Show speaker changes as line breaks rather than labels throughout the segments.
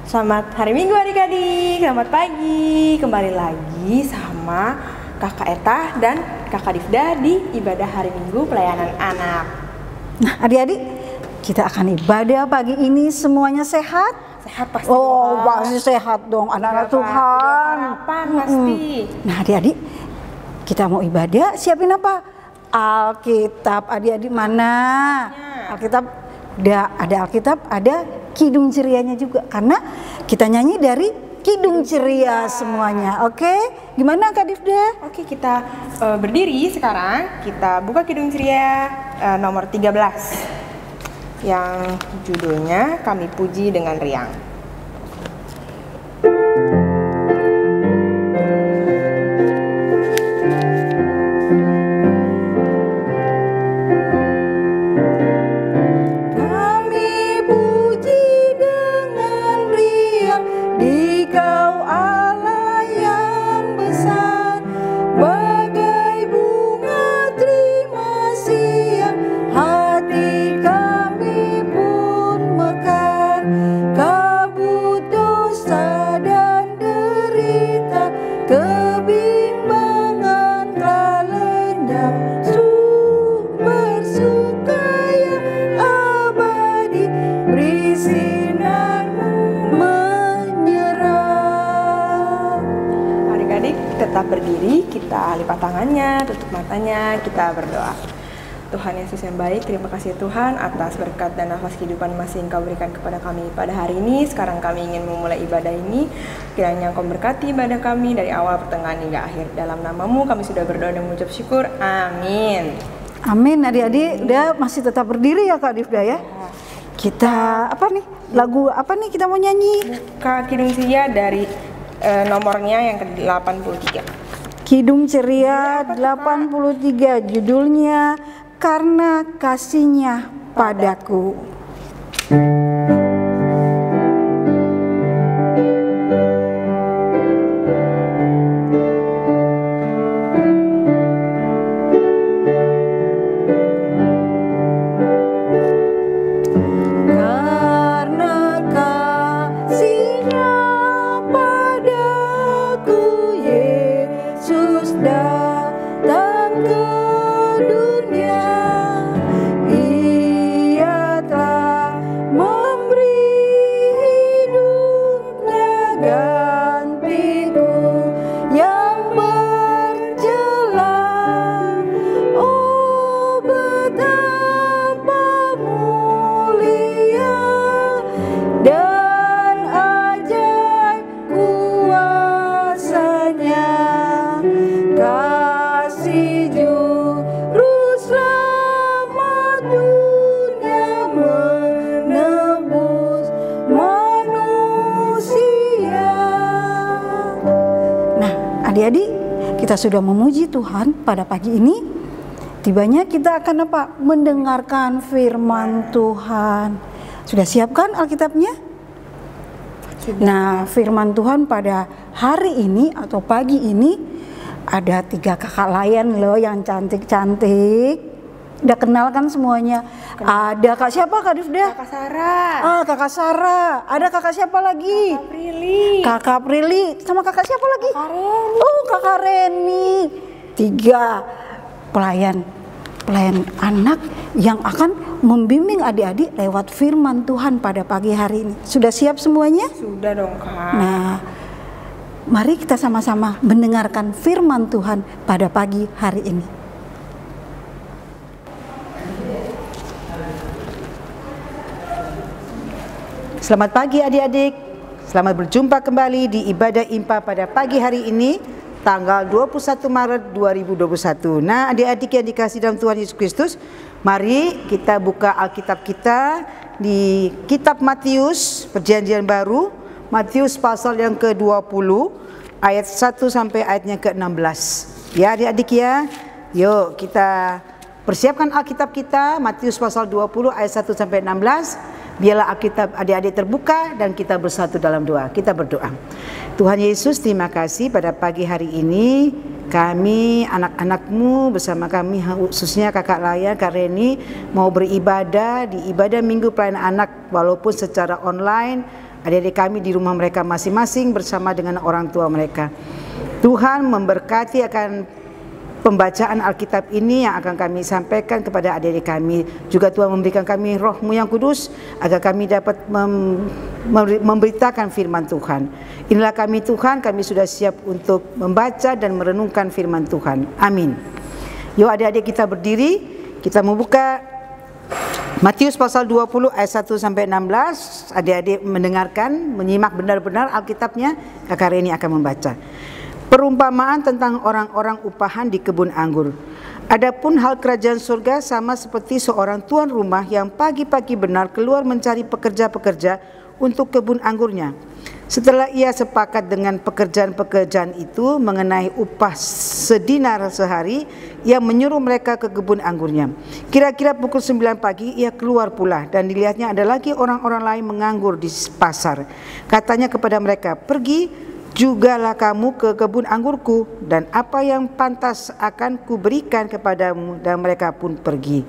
Selamat hari Minggu adik-adik, selamat pagi. Kembali lagi sama Kakak Eta dan Kakak Difda di ibadah hari Minggu pelayanan anak.
Nah adik-adik, kita akan ibadah pagi ini semuanya sehat?
Sehat pasti.
Oh pasti sehat dong anak-anak Tuhan.
Harapan pasti.
Nah adik-adik, kita mau ibadah, siapin apa? Alkitab. Adik-adik mana? Alkitab. Ada Alkitab, ada Kidung Cerianya juga, karena kita nyanyi dari Kidung Ceria semuanya. Oke, gimana Kak Difda?
Oke, kita berdiri sekarang. Kita buka Kidung Ceria nomor 13 yang judulnya Kami Puji dengan Riang. Tetap berdiri, kita lipat tangannya, tutup matanya, kita berdoa. Tuhan Yesus yang baik, terima kasih Tuhan atas berkat dan nafas kehidupan masih Engkau berikan kepada kami pada hari ini. Sekarang kami ingin memulai ibadah ini, kiranya Engkau berkati ibadah kami dari awal, pertengahan hingga akhir. Dalam nama-Mu kami sudah berdoa dan mengucap syukur, amin.
Amin. Adik-adik udah masih tetap berdiri ya Kak Difda ya? Kita apa nih? Lagu apa nih kita mau nyanyi?
Buka Kidung Ceria dari nomornya yang ke-83.
Kidung Ceria 83, judulnya Karena Kasih-Nya Padaku. Adik-adik, kita sudah memuji Tuhan pada pagi ini. Tibanya kita akan apa? Mendengarkan firman Tuhan. Sudah siapkan Alkitabnya? Nah, firman Tuhan pada hari ini atau pagi ini ada 3 kakak layan loh yang cantik-cantik. Udah kenal kan semuanya? Ada Kak siapa Kak Difda?
Kakak Sarah.
Kakak Sarah. Ada kakak siapa lagi?
Kakak Prilly.
Kakak Prilly. Sama kakak siapa lagi?
Kakak Reni.
Oh, Kakak Reni. 3 pelayan anak yang akan membimbing adik-adik lewat firman Tuhan pada pagi hari ini. Sudah siap semuanya?
Sudah dong Kak.
Nah, mari kita sama-sama mendengarkan firman Tuhan pada pagi hari ini.
Selamat pagi adik-adik, selamat berjumpa kembali di ibadah IMPA pada pagi hari ini, tanggal 21 Maret 2021. Nah adik-adik yang dikasihi dalam Tuhan Yesus Kristus, mari kita buka Alkitab kita di kitab Matius, Perjanjian Baru, Matius pasal yang ke-20, ayat 1 sampai ayatnya ke-16. Ya adik-adik ya, yuk kita persiapkan Alkitab kita, Matius pasal 20 ayat 1 sampai 16. Biarlah Alkitab adik-adik terbuka dan kita bersatu dalam doa. Kita berdoa. Tuhan Yesus, terima kasih pada pagi hari ini kami anak-anak-Mu bersama kami khususnya Kakak Laya, Kak Reni mau beribadah di ibadah Minggu Pelayanan Anak walaupun secara online adik-adik kami di rumah mereka masing-masing bersama dengan orang tua mereka. Tuhan memberkati akan pembacaan Alkitab ini yang akan kami sampaikan kepada adik-adik kami. Juga Tuhan memberikan kami Roh-Mu yang kudus agar kami dapat memberitakan firman Tuhan. Inilah kami Tuhan, kami sudah siap untuk membaca dan merenungkan firman Tuhan. Amin. Yuk adik-adik kita berdiri, kita membuka Matius pasal 20 ayat 1 sampai 16. Adik-adik mendengarkan, menyimak benar-benar Alkitabnya. Kakak Reni akan membaca. Perumpamaan tentang orang-orang upahan di kebun anggur. Adapun hal kerajaan surga sama seperti seorang tuan rumah yang pagi-pagi benar keluar mencari pekerja-pekerja untuk kebun anggurnya. Setelah ia sepakat dengan pekerjaan-pekerjaan itu mengenai upah sedinar sehari, ia menyuruh mereka ke kebun anggurnya. Kira-kira pukul 9 pagi ia keluar pula dan dilihatnya ada lagi orang-orang lain menganggur di pasar. Katanya kepada mereka, "Pergi jugalah kamu ke kebun anggurku, dan apa yang pantas akan kuberikan kepadamu." Dan mereka pun pergi.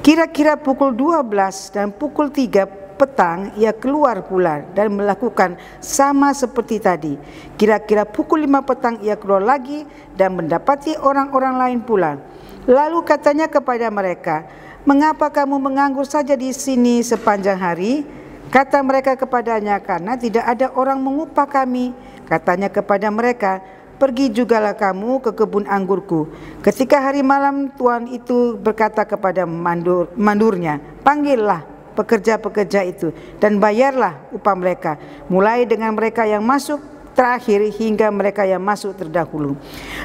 Kira-kira pukul 12 dan pukul 3 petang ia keluar pula dan melakukan sama seperti tadi. Kira-kira pukul 5 petang ia keluar lagi dan mendapati orang-orang lain pula. Lalu katanya kepada mereka, "Mengapa kamu menganggur saja di sini sepanjang hari?" Kata mereka kepadanya, "Karena tidak ada orang mengupah kami." Katanya kepada mereka, "Pergi jugalah kamu ke kebun anggurku." Ketika hari malam, tuan itu berkata kepada mandurnya, "Panggillah pekerja-pekerja itu dan bayarlah upah mereka, mulai dengan mereka yang masuk terakhir hingga mereka yang masuk terdahulu."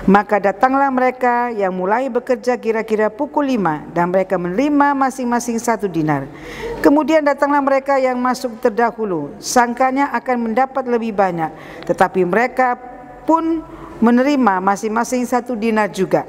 Maka datanglah mereka yang mulai bekerja kira-kira pukul 5 dan mereka menerima masing-masing 1 dinar. Kemudian datanglah mereka yang masuk terdahulu, sangkanya akan mendapat lebih banyak, tetapi mereka pun menerima masing-masing 1 dinar juga.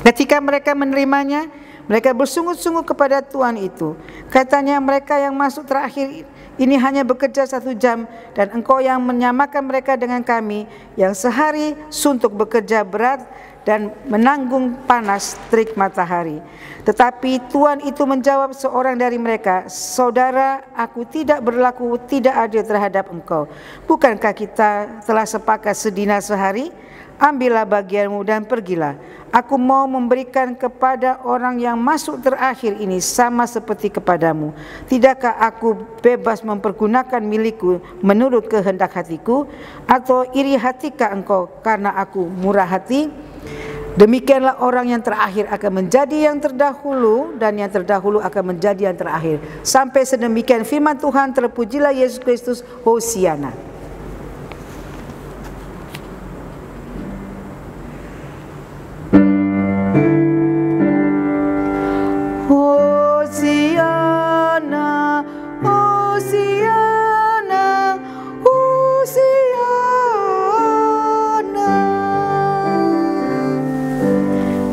Ketika mereka menerimanya, mereka bersungut-sungut kepada tuan itu. Katanya, "Mereka yang masuk terakhir ini hanya bekerja 1 jam, dan engkau yang menyamakan mereka dengan kami yang sehari suntuk bekerja berat dan menanggung panas terik matahari." Tetapi tuan itu menjawab seorang dari mereka, "Saudara, aku tidak berlaku tidak adil terhadap engkau. Bukankah kita telah sepakat sedinar sehari? Ambillah bagianmu dan pergilah. Aku mau memberikan kepada orang yang masuk terakhir ini sama seperti kepadamu. Tidakkah aku bebas mempergunakan milikku menurut kehendak hatiku? Atau iri hatikah engkau karena aku murah hati?" Demikianlah orang yang terakhir akan menjadi yang terdahulu, dan yang terdahulu akan menjadi yang terakhir. Sampai sedemikian firman Tuhan. Terpujilah Yesus Kristus. Hosiana. Hosiana, Hosiana, Hosiana.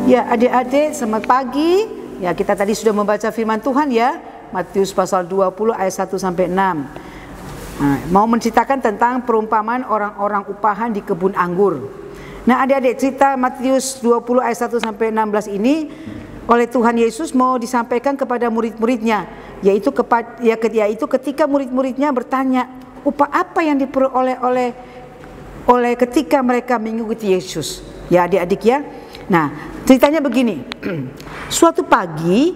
Ya adik-adik, selamat pagi. Ya, kita tadi sudah membaca firman Tuhan ya, Matius pasal 20 ayat 1 sampai 6. Nah, mau menceritakan tentang perumpamaan orang-orang upahan di kebun anggur. Nah adik-adik, cerita Matius 20 ayat 1 sampai 16 ini oleh Tuhan Yesus mau disampaikan kepada murid-muridnya, yaitu ketika murid-muridnya bertanya upah apa yang diperoleh oleh ketika mereka mengikuti Yesus. Ya adik-adik ya. Nah ceritanya begini. Suatu pagi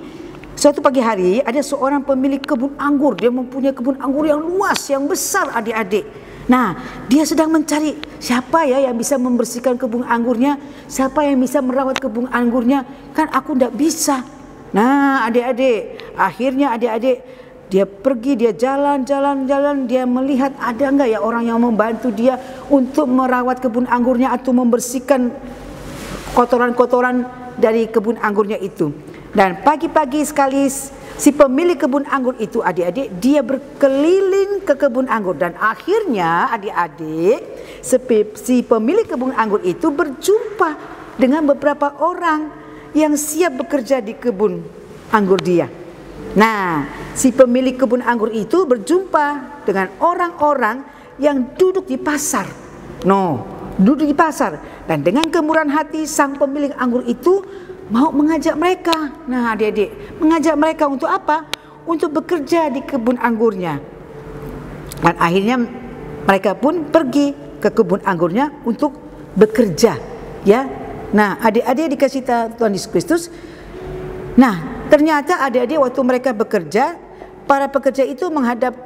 hari ada seorang pemilik kebun anggur. Dia mempunyai kebun anggur yang luas, yang besar adik-adik. Nah, dia sedang mencari siapa ya yang bisa membersihkan kebun anggurnya, siapa yang bisa merawat kebun anggurnya, kan aku tidak bisa. Nah, adik-adik, akhirnya adik-adik dia pergi, dia jalan-jalan, dia melihat ada enggak ya orang yang membantu dia untuk merawat kebun anggurnya atau membersihkan kotoran-kotoran dari kebun anggurnya itu. Dan pagi-pagi sekali si pemilik kebun anggur itu adik-adik dia berkeliling ke kebun anggur, dan akhirnya adik-adik si pemilik kebun anggur itu berjumpa dengan beberapa orang yang siap bekerja di kebun anggur dia. Nah, si pemilik kebun anggur itu berjumpa dengan orang-orang yang duduk di pasar. Duduk di pasar, dan dengan kemurahan hati sang pemilik anggur itu mau mengajak mereka. Nah adik-adik, mengajak mereka untuk apa? Untuk bekerja di kebun anggurnya. Dan akhirnya mereka pun pergi ke kebun anggurnya untuk bekerja, ya. Nah, adik-adik dikasih Tuhan Yesus Kristus. Nah, ternyata adik-adik waktu mereka bekerja, para pekerja itu menghadap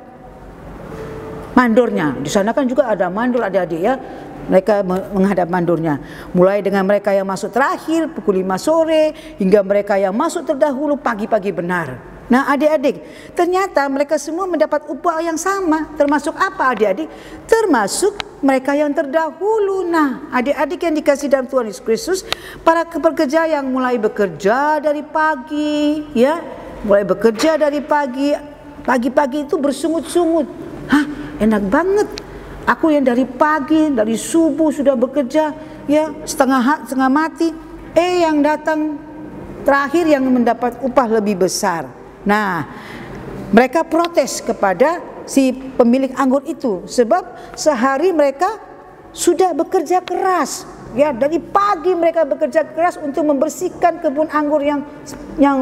mandornya. Di sana kan juga ada mandor, adik-adik, ya. Mereka menghadap mandornya. Mulai dengan mereka yang masuk terakhir pukul 5 sore hingga mereka yang masuk terdahulu pagi-pagi benar. Nah, adik-adik, ternyata mereka semua mendapat upah yang sama. Termasuk apa, adik-adik? Termasuk mereka yang terdahulu. Nah, adik-adik yang dikasih dalam Tuhan Yesus Kristus, para pekerja yang mulai bekerja dari pagi, ya, mulai bekerja dari pagi, pagi-pagi itu bersungut-sungut. Hah, enak banget. Aku yang dari pagi, dari subuh sudah bekerja, ya, setengah mati. Yang datang terakhir yang mendapat upah lebih besar. Nah, mereka protes kepada si pemilik anggur itu sebab sehari mereka sudah bekerja keras, ya, dari pagi mereka bekerja keras untuk membersihkan kebun anggur yang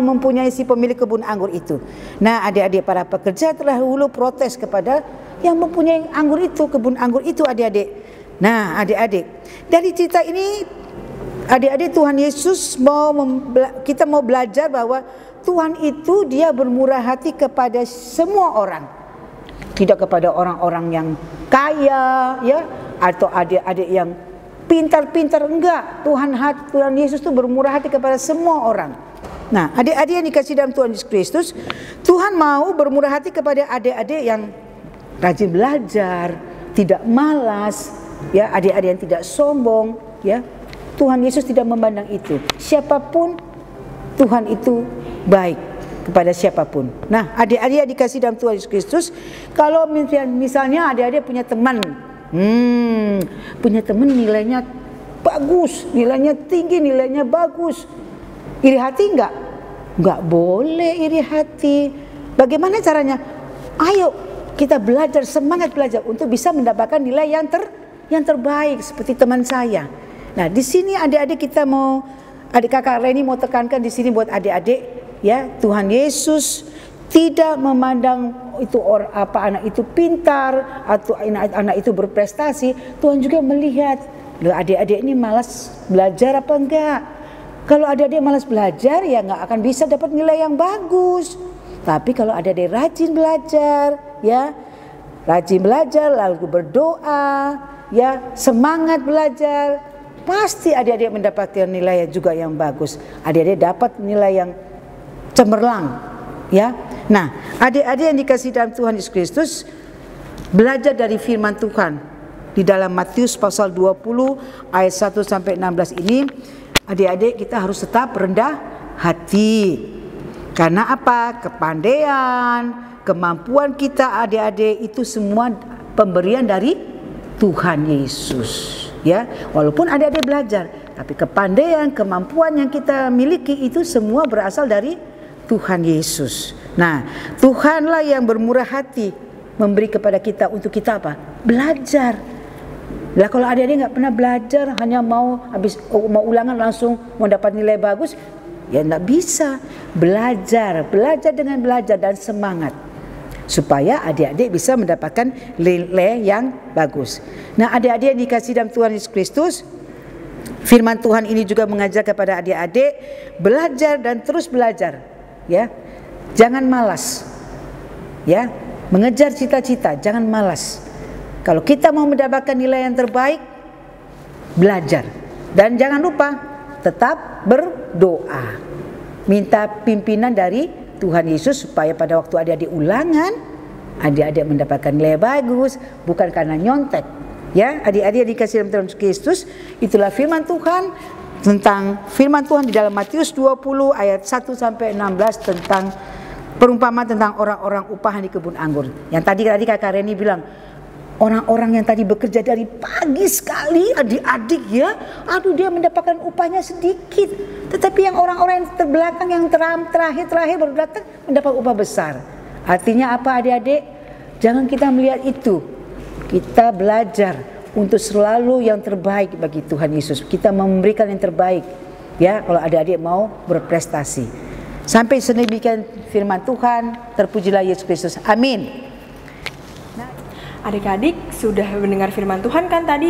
mempunyai si pemilik kebun anggur itu. Nah, adik-adik, para pekerja terdahulu protes kepada yang mempunyai anggur itu, kebun anggur itu, adik-adik. Nah, adik-adik, dari cerita ini adik-adik, Tuhan Yesus kita mau belajar bahwa Tuhan itu dia bermurah hati kepada semua orang. Tidak kepada orang-orang yang kaya, ya, atau adik-adik yang pintar-pintar, enggak. Tuhan Yesus itu bermurah hati kepada semua orang. Nah, adik-adik yang dikasih dalam Tuhan Yesus Kristus, Tuhan mau bermurah hati kepada adik-adik yang rajin belajar, tidak malas, ya, adik-adik yang tidak sombong, ya. Tuhan Yesus tidak memandang itu. Siapapun Tuhan itu baik kepada siapapun. Nah, adik-adik yang dikasih dalam Tuhan Yesus Kristus, kalau misalnya adik-adik punya teman, nilainya bagus, nilainya tinggi, nilainya bagus, iri hati enggak? Enggak boleh iri hati. Bagaimana caranya? Ayo kita belajar, semangat belajar untuk bisa mendapatkan nilai yang terbaik seperti teman saya. Nah, di sini adik-adik adik kakak Reni mau tekankan di sini buat adik-adik, ya, Tuhan Yesus tidak memandang itu anak itu pintar atau anak itu berprestasi. Tuhan juga melihat, loh, adik-adik ini malas belajar apa enggak? Kalau adik-adik malas belajar, ya enggak akan bisa dapat nilai yang bagus. Tapi kalau adik-adik rajin belajar, ya, rajin belajar lalu berdoa, ya, semangat belajar, pasti adik-adik mendapatkan nilai juga yang bagus. Adik-adik dapat nilai yang cemerlang, ya. Nah, adik-adik yang dikasih dalam Tuhan Yesus Kristus, belajar dari firman Tuhan di dalam Matius pasal 20 ayat 1 sampai 16 ini, adik-adik kita harus tetap rendah hati. Karena apa? Kepandaian, kemampuan kita adik-adik itu semua pemberian dari Tuhan Yesus. Ya, walaupun adik-adik belajar, tapi kepandaian, kemampuan yang kita miliki itu semua berasal dari Tuhan Yesus. Nah, Tuhanlah yang bermurah hati memberi kepada kita untuk kita apa? Belajar. Lah kalau adik-adik nggak pernah belajar, hanya mau ulangan langsung mau dapat nilai bagus, ya nggak bisa. Belajar dengan belajar dan semangat, supaya adik-adik bisa mendapatkan nilai yang bagus. Nah, adik-adik yang dikasih dalam Tuhan Yesus Kristus, firman Tuhan ini juga mengajar kepada adik-adik belajar dan terus belajar, ya. Jangan malas, ya. Mengejar cita-cita, jangan malas. Kalau kita mau mendapatkan nilai yang terbaik, belajar. Dan jangan lupa tetap berdoa. Minta pimpinan dari Tuhan Yesus supaya pada waktu adik-adik ulangan, adik-adik mendapatkan nilai bagus, bukan karena nyontek. Ya, adik-adik yang dikasih dalam Tuhan Kristus, itulah firman Tuhan di dalam Matius 20 ayat 1 sampai 16 tentang perumpamaan tentang orang-orang upahan di kebun anggur. Yang tadi kakak Reni bilang, orang-orang yang tadi bekerja dari pagi sekali, adik-adik, ya, aduh, dia mendapatkan upahnya sedikit. Tetapi yang orang-orang yang terbelakang, yang terakhir baru datang, mendapat upah besar. Artinya apa, adik-adik? Jangan kita melihat itu. Kita belajar untuk selalu yang terbaik bagi Tuhan Yesus. Kita memberikan yang terbaik, ya, kalau adik-adik mau berprestasi. Sampai sedemikian firman Tuhan. Terpujilah Yesus Kristus. Amin.
Adik-adik sudah mendengar firman Tuhan kan tadi?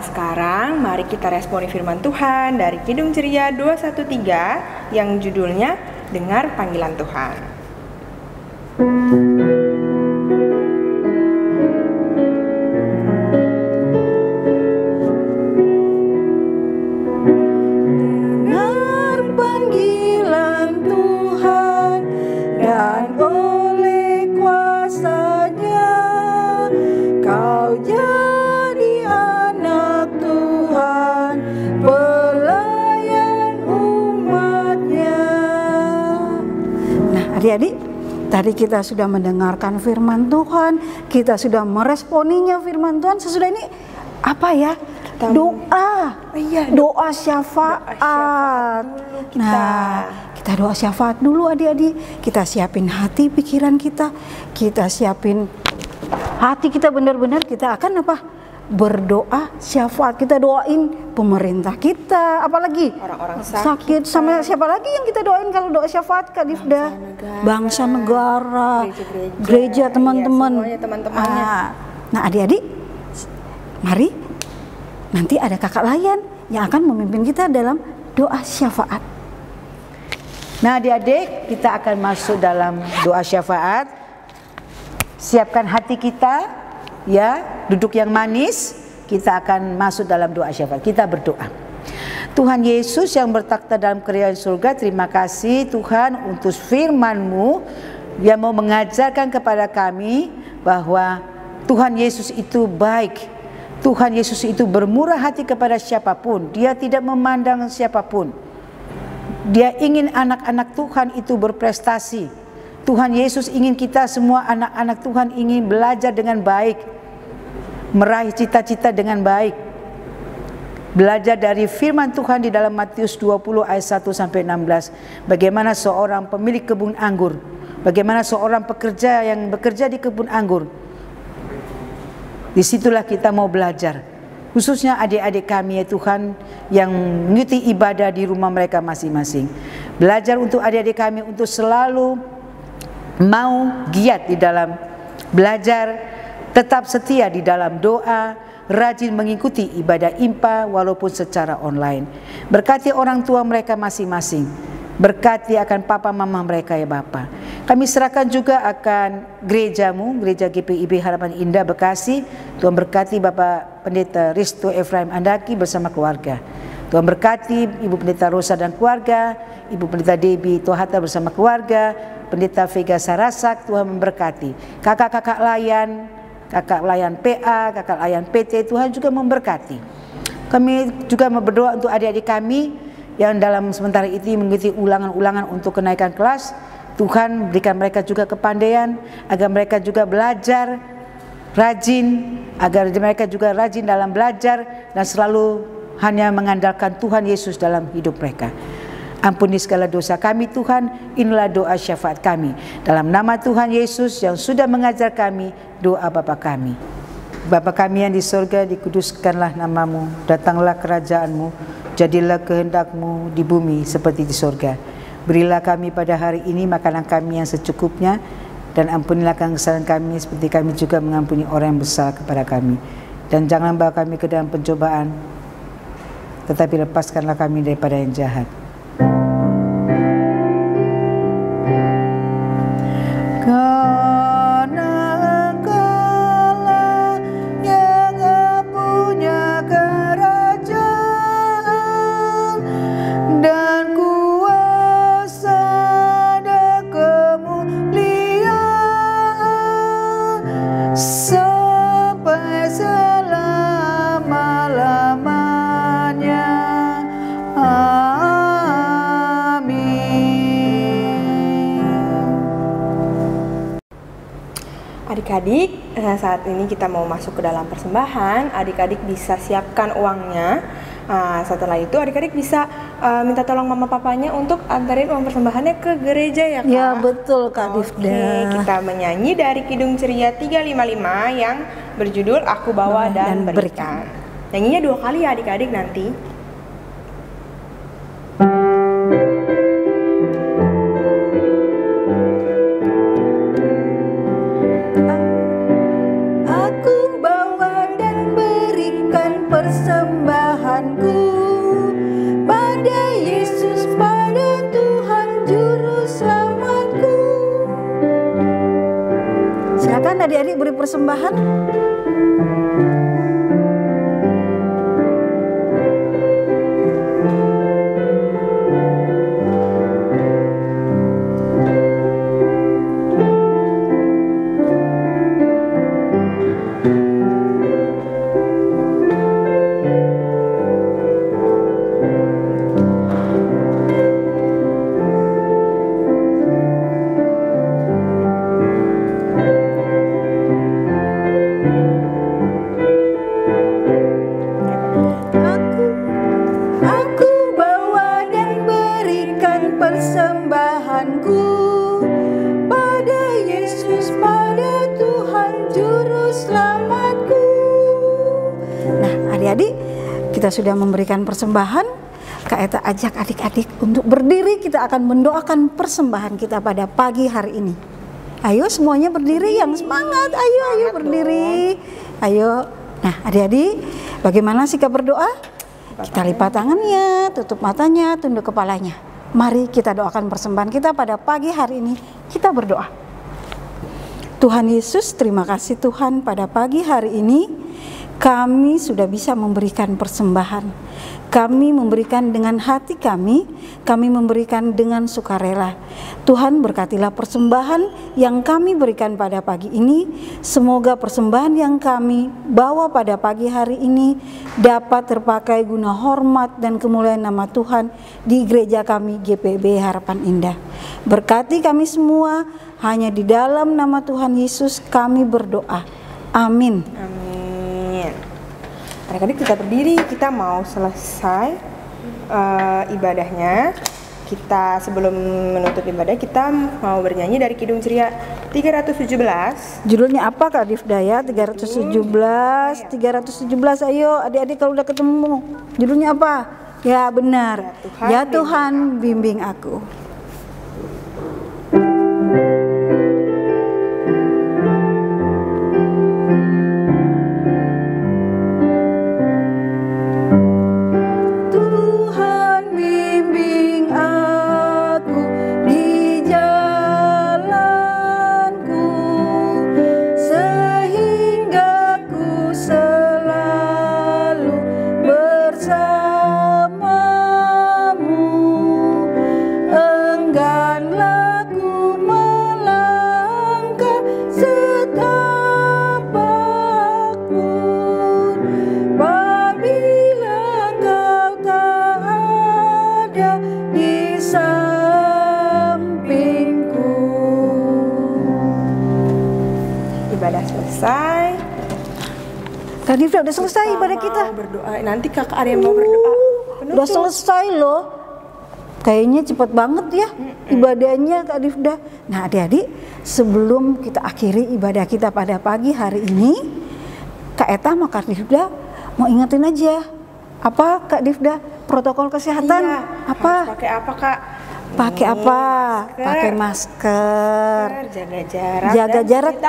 Sekarang mari kita responi firman Tuhan dari Kidung Ceria 213 yang judulnya Dengar Panggilan Tuhan.
Dengar panggilan Tuhan dan oleh kuasa-Nya kau jadi anak Tuhan, pelayan umat-Nya. Nah, adik-adik, tadi kita sudah mendengarkan firman Tuhan, kita sudah meresponinya firman Tuhan. Sesudah ini apa ya? Doa. Doa syafaat. Kita doa syafaat dulu adik-adik. Kita siapin hati pikiran kita. Kita siapin hati kita benar-benar, kita akan apa? Berdoa syafaat. Kita doain pemerintah kita, apalagi
Orang-orang
sakit sama siapa lagi yang kita doain kalau doa syafaat Kak Difda? Bangsa negara, gereja teman-teman.
Semuanya teman-temannya.
Nah adik-adik, mari nanti ada kakak Layan yang akan memimpin kita dalam doa syafaat.
Nah adik-adik, kita akan masuk dalam doa syafaat. Siapkan hati kita, ya, duduk yang manis. Kita akan masuk dalam doa syafaat. Kita berdoa. Tuhan Yesus yang bertakhta dalam kerajaan surga, terima kasih Tuhan untuk firman-Mu yang mau mengajarkan kepada kami bahwa Tuhan Yesus itu baik. Tuhan Yesus itu bermurah hati kepada siapapun. Dia tidak memandang siapapun. Dia ingin anak-anak Tuhan itu berprestasi. Tuhan Yesus ingin kita semua anak-anak Tuhan ingin belajar dengan baik, meraih cita-cita dengan baik. Belajar dari firman Tuhan di dalam Matius 20 ayat 1 sampai 16. Bagaimana seorang pemilik kebun anggur, bagaimana seorang pekerja yang bekerja di kebun anggur. Disitulah kita mau belajar, khususnya adik-adik kami ya Tuhan yang mengikuti ibadah di rumah mereka masing-masing. Belajar untuk adik-adik kami untuk selalu mau giat di dalam belajar, tetap setia di dalam doa, rajin mengikuti ibadah IMPA walaupun secara online. Berkati orang tua mereka masing-masing, berkati akan papa mama mereka ya Bapa. Kami serahkan juga akan gerejamu, gereja GPIB Harapan Indah Bekasi. Tuhan berkati Bapak Pendeta Risto Efraim Andaki bersama keluarga. Tuhan berkati Ibu Pendeta Rosa dan keluarga, Ibu Pendeta Debbie Tohata bersama keluarga, Pendeta Vega Sarasak. Tuhan memberkati kakak-kakak layan, kakak layan PA, kakak layan PT. Tuhan juga memberkati. Kami juga berdoa untuk adik-adik kami yang dalam sementara ini mengikuti ulangan-ulangan untuk kenaikan kelas. Tuhan berikan mereka juga kepandaian agar mereka juga belajar rajin, agar mereka juga rajin dalam belajar dan selalu hanya mengandalkan Tuhan Yesus dalam hidup mereka. Ampuni segala dosa kami Tuhan, inilah doa syafaat kami. Dalam nama Tuhan Yesus yang sudah mengajar kami, doa Bapa kami. Bapa kami yang di surga, dikuduskanlah namamu, datanglah kerajaanmu, jadilah kehendak-Mu di bumi seperti di surga. Berilah kami pada hari ini makanan kami yang secukupnya, dan ampunilah kesalahan kami seperti kami juga mengampuni orang yang bersalah kepada kami. Dan jangan bawa kami ke dalam pencobaan, tetapi lepaskanlah kami daripada yang jahat.
Sampai selama-lamanya.
Adik-adik, saat ini kita mau masuk ke dalam persembahan. Adik-adik bisa siapkan uangnya. Setelah itu adik-adik bisa minta tolong mama papanya untuk antarin uang persembahannya ke gereja ya Kak?
Ya betul Kak Difda.
Oke, kita menyanyi dari Kidung Ceria 355 yang berjudul Aku Bawa dan Berikan. Nyanyinya 2 kali ya adik-adik nanti.
persembahanku pada Yesus, pada Tuhan Juru Selamatku. Silakan adik-adik beri persembahan. Aku bawa dan berikan persembahanku pada Yesus, pada Tuhan Juru Selamatku. Nah, adik-adik, kita sudah memberikan persembahan. Kak Eta ajak adik-adik untuk berdiri, kita akan mendoakan persembahan kita pada pagi hari ini. Ayo semuanya berdiri, yang semangat, ayo berdiri. Ayo. Nah, adik-adik, bagaimana sikap berdoa? Kita lipat tangannya, tutup matanya, tunduk kepalanya. Mari kita doakan persembahan kita pada pagi hari ini. Kita berdoa. Tuhan Yesus, terima kasih Tuhan, pada pagi hari ini kami sudah bisa memberikan persembahan. Kami memberikan dengan hati kami memberikan dengan sukarela. Tuhan, berkatilah persembahan yang kami berikan pada pagi ini. Semoga persembahan yang kami bawa pada pagi hari ini dapat terpakai guna hormat dan kemuliaan nama Tuhan di gereja kami GPB Harapan Indah. Berkati kami semua, hanya di dalam nama Tuhan Yesus kami berdoa. Amin.
Amin. Adik-adik kita berdiri, kita mau selesai ibadahnya. Kita sebelum menutup ibadah, kita mau bernyanyi dari Kidung Ceria 317.
Judulnya apa Kak Difdaya? 317, ayo adik-adik kalau udah ketemu. Judulnya apa? Ya benar, ya Tuhan bimbing aku.
Ibadah selesai.
Kak Difda udah selesai ibadah kita.
Berdoa. Nanti kakak ada yang mau berdoa.
Udah selesai loh. Kayaknya cepat banget ya ibadahnya Kak Difda. Nah adik-adik, sebelum kita akhiri ibadah kita pada pagi hari ini, Kak Eta sama Kak Difda mau ingetin aja. Apa Kak Difda? Protokol kesehatan?
Iya,
apa?
Harus pakai apa Kak?
Pakai apa? Pakai masker, jaga jarak,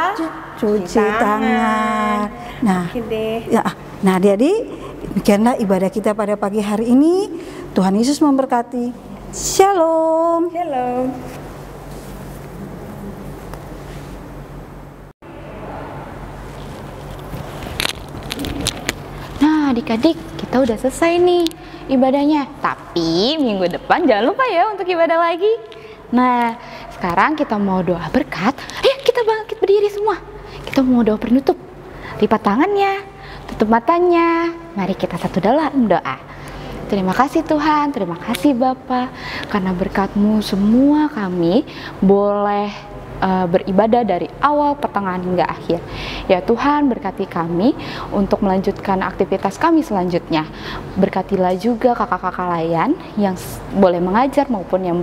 cuci tangan. Nah, nah adik-adik, demikianlah ibadah kita pada pagi hari ini. Tuhan Yesus memberkati. Shalom.
Shalom.
Nah adik-adik, kita udah selesai nih ibadahnya. Tapi minggu depan jangan lupa ya untuk ibadah lagi. Nah sekarang kita mau doa berkat. Ayo kita bangkit berdiri semua. Kita mau doa penutup. Lipat tangannya, tutup matanya. Mari kita satu dalam doa. Terima kasih Tuhan, terima kasih Bapa, karena berkat-Mu semua kami boleh beribadah dari awal, pertengahan hingga akhir. Ya Tuhan, berkati kami untuk melanjutkan aktivitas kami selanjutnya. Berkatilah juga kakak-kakak lain yang boleh mengajar maupun yang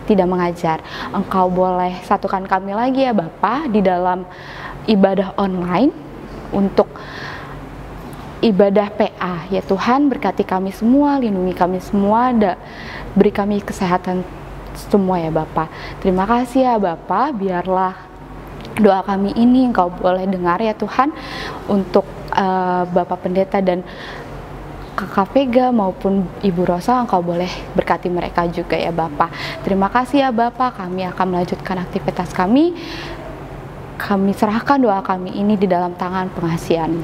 tidak mengajar. Engkau boleh satukan kami lagi ya Bapa di dalam ibadah online untuk ibadah PA. Ya Tuhan, berkati kami semua, lindungi kami semua, beri kami kesehatan semua ya Bapa. Terima kasih ya Bapa, biarlah doa kami ini Engkau boleh dengar ya Tuhan, untuk Bapak Pendeta dan Kakak Vega maupun Ibu Rosa, Engkau boleh berkati mereka juga ya Bapak. Terima kasih ya Bapak, kami akan melanjutkan aktivitas kami. Kami serahkan doa kami ini di dalam tangan pengasihan.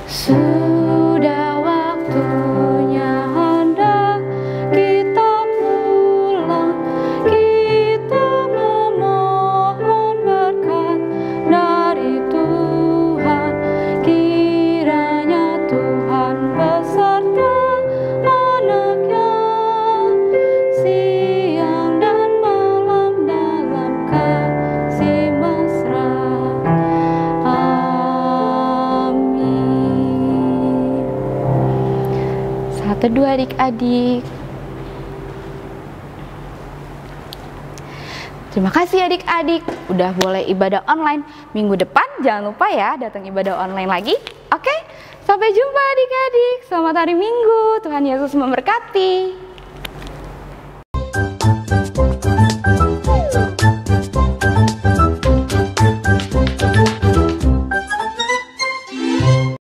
Sudah waktunya hendak kita pulang, kita memohon berkat dari Tuhan. Kiranya Tuhan beserta anaknya siang dan malam dalam kasih mesra. Amin. Satu dua adik-adik. Terima kasih adik-adik, udah boleh ibadah online. Minggu depan jangan lupa ya datang ibadah online lagi. Oke, sampai jumpa adik-adik. Selamat hari Minggu, Tuhan Yesus memberkati.